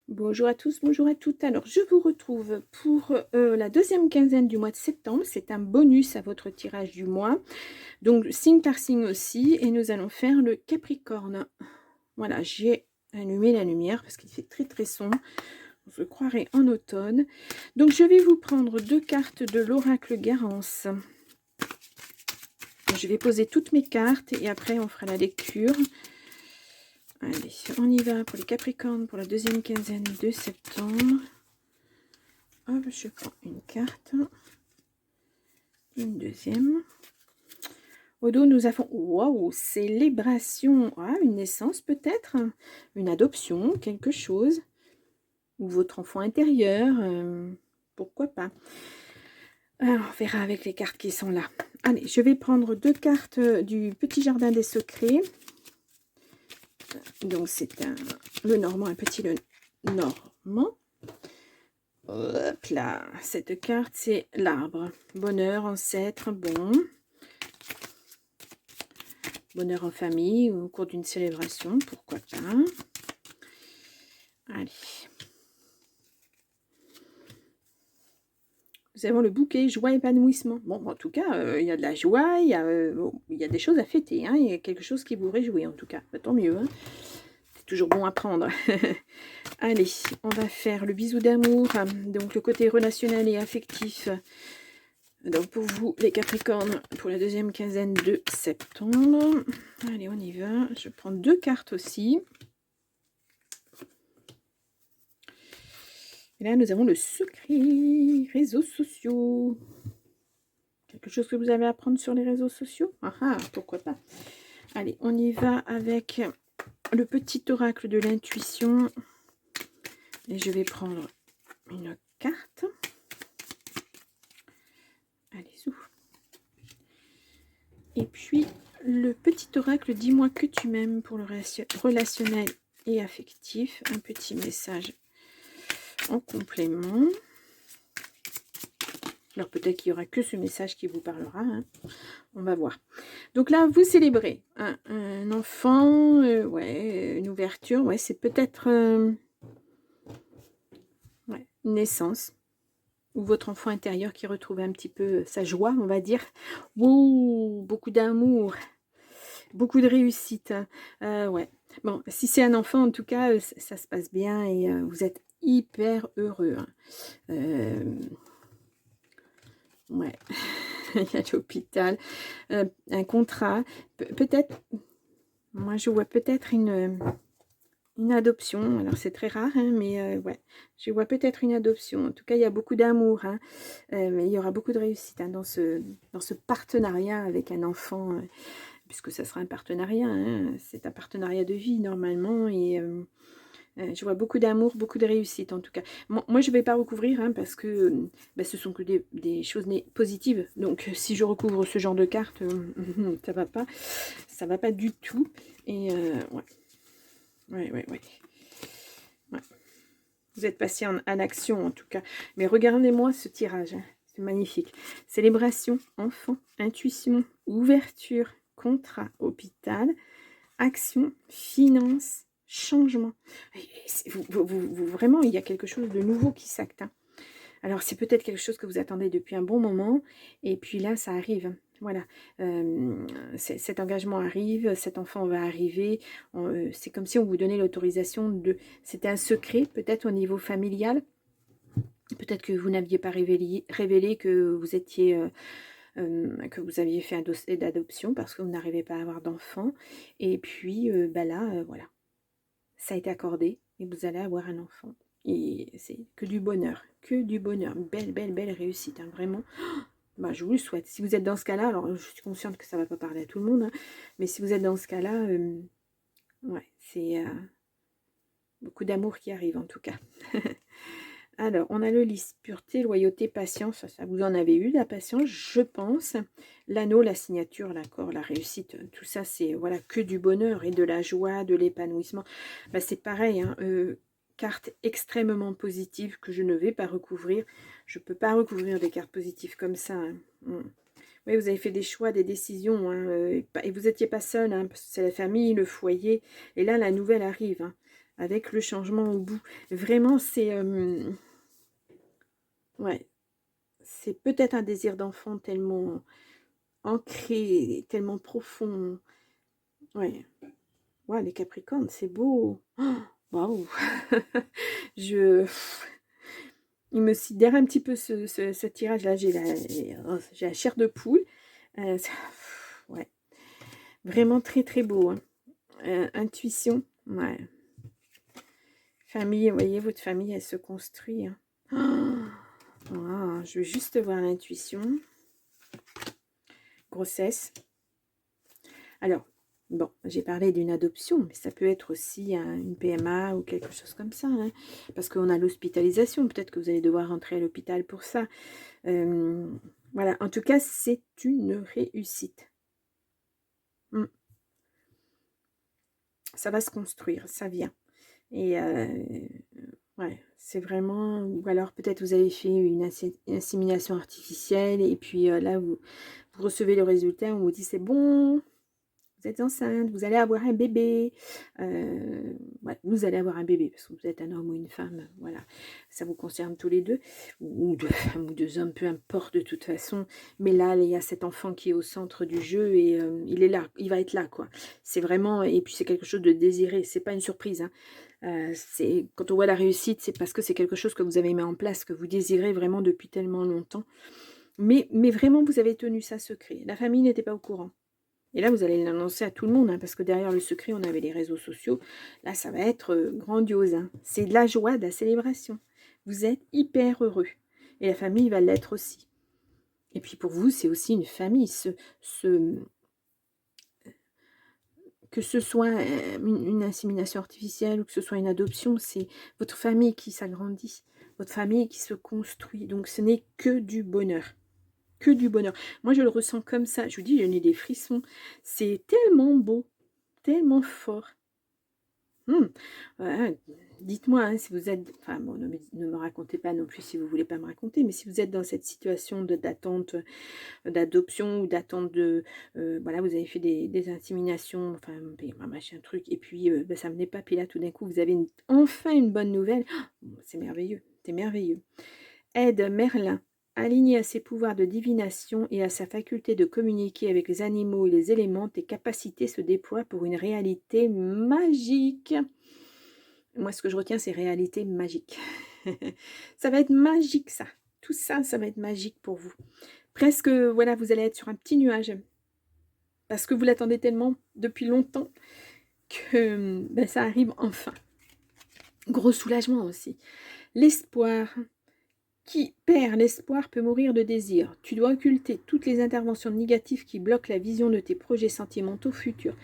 Bonjour à tous, bonjour à toutes. Alors, je vous retrouve pour la deuxième quinzaine du mois de septembre. C'est un bonus à votre tirage du mois. Donc, signe par signe aussi. Et nous allons faire le Capricorne. Voilà, j'ai allumé la lumière parce qu'il fait très très sombre. On se croirait en automne. Donc, je vais vous prendre deux cartes de l'oracle Garance. Je vais poser toutes mes cartes et après on fera la lecture. Allez, on y va pour les Capricornes pour la deuxième quinzaine de septembre. Hop, je prends une carte, une deuxième. Au dos, nous avons, waouh, célébration. Ah, une naissance peut-être, une adoption, quelque chose, ou votre enfant intérieur, pourquoi pas. Alors, on verra avec les cartes qui sont là. Allez, je vais prendre deux cartes du Petit Jardin des Secrets. Donc, c'est le Normand, un petit le Normand. Hop là, cette carte, c'est l'arbre. Bonheur, ancêtre, bon. Bonheur en famille ou au cours d'une célébration, pourquoi pas. Allez. Nous avons le bouquet, joie, épanouissement. Bon, en tout cas, il y a de la joie, il y a des choses à fêter. Hein, il y a quelque chose qui vous réjouit, en tout cas. Bah, tant mieux. Hein. C'est toujours bon à prendre. Allez, on va faire le bisou d'amour. Donc, le côté relationnel et affectif. Donc, pour vous, les Capricornes, pour la deuxième quinzaine de septembre. Allez, on y va. Je prends deux cartes aussi. Et là, nous avons le secret, réseaux sociaux. Quelque chose que vous avez à apprendre sur les réseaux sociaux? Ah, pourquoi pas. Allez, on y va avec le petit oracle de l'intuition. Et je vais prendre une carte. Allez, ouf. Et puis, le petit oracle, dis-moi que tu m'aimes pour le relationnel et affectif. Un petit message en complément. Alors peut-être qu'il n'y aura que ce message qui vous parlera. Hein. On va voir. Donc là, vous célébrez un enfant, ouais, une ouverture. Ouais, c'est peut-être ouais, une naissance. Ou votre enfant intérieur qui retrouve un petit peu sa joie, on va dire. Ouh, beaucoup d'amour. Beaucoup de réussite. Ouais. Bon, si c'est un enfant, en tout cas, ça se passe bien et vous êtes hyper heureux. Hein. Ouais. Il y a l'hôpital. Un contrat. Peut-être, moi je vois peut-être une adoption. Alors c'est très rare, hein, mais ouais. Je vois peut-être une adoption. En tout cas, il y a beaucoup d'amour. Hein, mais il y aura beaucoup de réussite hein, dans ce partenariat avec un enfant. Puisque ça sera un partenariat. Hein, c'est un partenariat de vie normalement. Et je vois beaucoup d'amour, beaucoup de réussite en tout cas. Moi, je ne vais pas recouvrir hein, parce que bah, ce sont que des choses positives. Donc, si je recouvre ce genre de carte, ça va pas. Ça va pas du tout. Et ouais. Ouais. Ouais. Vous êtes passé en action en tout cas. Mais regardez-moi ce tirage. Hein. C'est magnifique. Célébration, enfant, intuition, ouverture, contrat, hôpital, action, finance, changement. Vraiment, il y a quelque chose de nouveau qui s'acte. Hein. Alors, c'est peut-être quelque chose que vous attendez depuis un bon moment. Et puis là, ça arrive. Voilà. Cet engagement arrive, cet enfant va arriver. C'est comme si on vous donnait l'autorisation de... C'était un secret, peut-être au niveau familial. Peut-être que vous n'aviez pas révélé que vous étiez... que vous aviez fait un dossier d'adoption parce que vous n'arrivez pas à avoir d'enfant. Et puis, là, voilà. Ça a été accordé et vous allez avoir un enfant. Et c'est que du bonheur, que du bonheur. Belle réussite, hein, vraiment. Bah, je vous le souhaite. Si vous êtes dans ce cas-là, alors je suis consciente que ça ne va pas parler à tout le monde, hein, mais si vous êtes dans ce cas-là, ouais, c'est beaucoup d'amour qui arrive en tout cas. Alors, on a le lys, pureté, loyauté, patience. Ça, vous en avez eu, la patience, je pense. L'anneau, la signature, l'accord, la réussite. Tout ça, c'est voilà que du bonheur et de la joie, de l'épanouissement. Bah, c'est pareil, hein, carte extrêmement positive que je ne vais pas recouvrir. Je ne peux pas recouvrir des cartes positives comme ça. Hein. Oui, vous avez fait des choix, des décisions. Hein, et vous n'étiez pas seul, hein, parce que c'est la famille, le foyer. Et là, la nouvelle arrive. Hein. avec le changement au bout. Vraiment, c'est... ouais, c'est peut-être un désir d'enfant tellement ancré, tellement profond. Ouais, ouais, les Capricornes, c'est beau. Oh, waouh. Je... Il me sidère un petit peu ce tirage-là. J'ai la chair de poule. Ouais, vraiment très très beau. Hein. Intuition, ouais. Famille, vous voyez, votre famille, elle se construit. Hein. Oh, je veux juste voir l'intuition. Grossesse. Alors, bon, j'ai parlé d'une adoption, mais ça peut être aussi une PMA ou quelque chose comme ça. Hein, parce qu'on a l'hospitalisation. Peut-être que vous allez devoir rentrer à l'hôpital pour ça. Voilà, en tout cas, c'est une réussite. Ça va se construire, ça vient. Et ouais, c'est vraiment... Ou alors peut-être vous avez fait une insémination artificielle et puis là, vous recevez le résultat, on vous dit c'est bon, vous êtes enceinte, vous allez avoir un bébé. Ouais, vous allez avoir un bébé parce que vous êtes un homme ou une femme. Voilà, ça vous concerne tous les deux. Ou deux femmes ou deux hommes, peu importe de toute façon. Mais là, il y a cet enfant qui est au centre du jeu et il est là, il va être là, quoi. C'est vraiment... Et puis c'est quelque chose de désiré, c'est pas une surprise. Hein. Quand on voit la réussite, c'est parce que c'est quelque chose que vous avez mis en place, que vous désirez vraiment depuis tellement longtemps. Mais vraiment, vous avez tenu ça secret. La famille n'était pas au courant. Et là, vous allez l'annoncer à tout le monde, hein, parce que derrière le secret, on avait les réseaux sociaux. Là, ça va être grandiose. Hein. C'est de la joie, de la célébration. Vous êtes hyper heureux. Et la famille va l'être aussi. Et puis pour vous, c'est aussi une famille. Que ce soit une insémination artificielle ou que ce soit une adoption, c'est votre famille qui s'agrandit, votre famille qui se construit. Donc ce n'est que du bonheur. Que du bonheur. Moi, je le ressens comme ça. Je vous dis, j'ai des frissons. C'est tellement beau, tellement fort. Ouais, dites-moi hein, si vous êtes... Enfin, bon, ne me racontez pas non plus si vous ne voulez pas me raconter, mais si vous êtes dans cette situation d'attente, d'adoption ou d'attente de... voilà, vous avez fait des inséminations, enfin, un machin truc, et puis ben, ça ne venait pas, puis là, tout d'un coup, vous avez enfin une bonne nouvelle. Oh, c'est merveilleux, c'est merveilleux. Aide Merlin, aligné à ses pouvoirs de divination et à sa faculté de communiquer avec les animaux et les éléments, tes capacités se déploient pour une réalité magique. Moi, ce que je retiens, c'est réalité magique. Ça va être magique, ça. Tout ça, ça va être magique pour vous. Presque, voilà, vous allez être sur un petit nuage. Parce que vous l'attendez tellement depuis longtemps que ben, ça arrive enfin. Gros soulagement aussi. L'espoir. Qui perd l'espoir peut mourir de désir. Tu dois occulter toutes les interventions négatives qui bloquent la vision de tes projets sentimentaux futurs.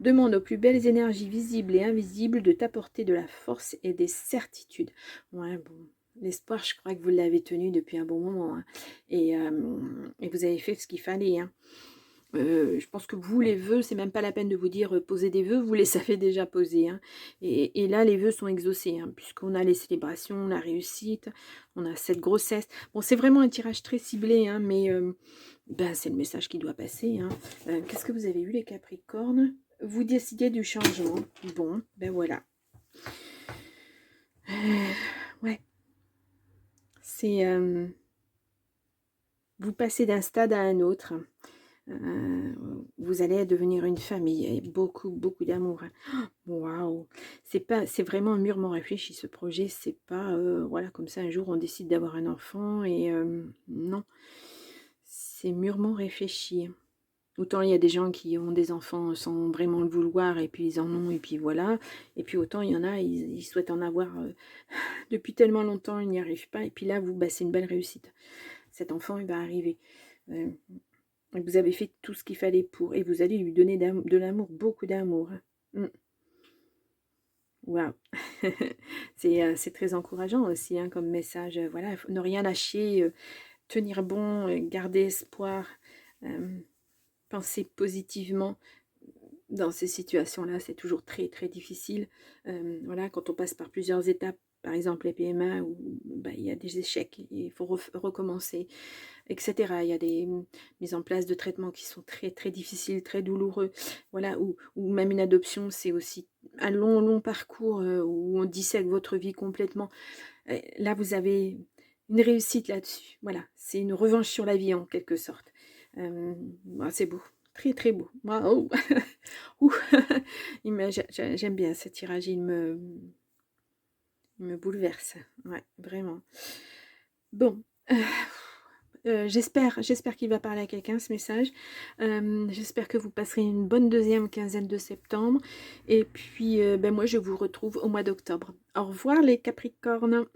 Demande aux plus belles énergies visibles et invisibles de t'apporter de la force et des certitudes. Ouais, bon, l'espoir, je crois que vous l'avez tenu depuis un bon moment. Hein. Et vous avez fait ce qu'il fallait. Hein. Je pense que vous, les vœux, c'est même pas la peine de vous dire poser des vœux, vous les savez déjà poser. Hein. Et là, les vœux sont exaucés, hein, puisqu'on a les célébrations, la réussite, on a cette grossesse. Bon, c'est vraiment un tirage très ciblé, hein, mais ben, c'est le message qui doit passer. Hein. Qu'est-ce que vous avez eu, les Capricornes? Vous décidez du changement. Bon, ben voilà. Ouais. C'est... vous passez d'un stade à un autre. Vous allez devenir une famille et beaucoup, beaucoup d'amour. Waouh! C'est vraiment mûrement réfléchi ce projet. C'est pas, voilà, comme ça un jour on décide d'avoir un enfant et non, c'est mûrement réfléchi. Autant il y a des gens qui ont des enfants sans vraiment le vouloir et puis ils en ont et puis voilà. Et puis autant il y en a, ils souhaitent en avoir depuis tellement longtemps, ils n'y arrivent pas. Et puis là, vous, bah, c'est une belle réussite. Cet enfant, il va arriver. Vous avez fait tout ce qu'il fallait pour. Et vous allez lui donner de l'amour, beaucoup d'amour. Waouh. C'est très encourageant aussi hein, comme message. Voilà, ne rien lâcher, tenir bon, garder espoir, penser positivement. Dans ces situations-là, c'est toujours très, très difficile. Voilà, quand on passe par plusieurs étapes par exemple les PMA où bah, il y a des échecs, il faut recommencer, etc. Il y a des mises en place de traitements qui sont très très difficiles, très douloureux, voilà, ou même une adoption, c'est aussi un long long parcours où on dissèque votre vie complètement. Là, vous avez une réussite là-dessus, voilà, c'est une revanche sur la vie en quelque sorte. Bah, c'est beau, très très beau. Moi, oh, ouh, j'aime bien ce tirage, il me bouleverse, ouais, vraiment. Bon, j'espère qu'il va parler à quelqu'un ce message. J'espère que vous passerez une bonne deuxième quinzaine de septembre. Et puis, ben moi, je vous retrouve au mois d'octobre. Au revoir les Capricornes.